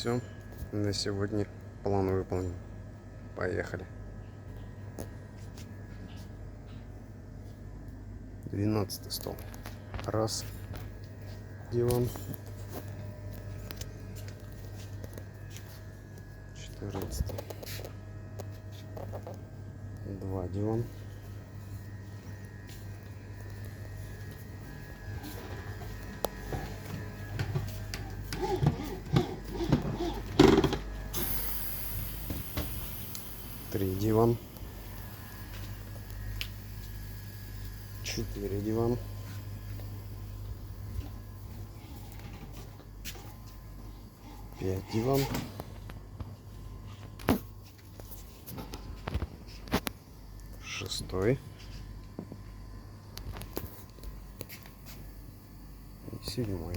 Все, на сегодня план выполнен. Поехали. 12 стол. Раз. Диван. 14. 2 диван. 3 диван. 4 диван. 5 диван. 6 и 7.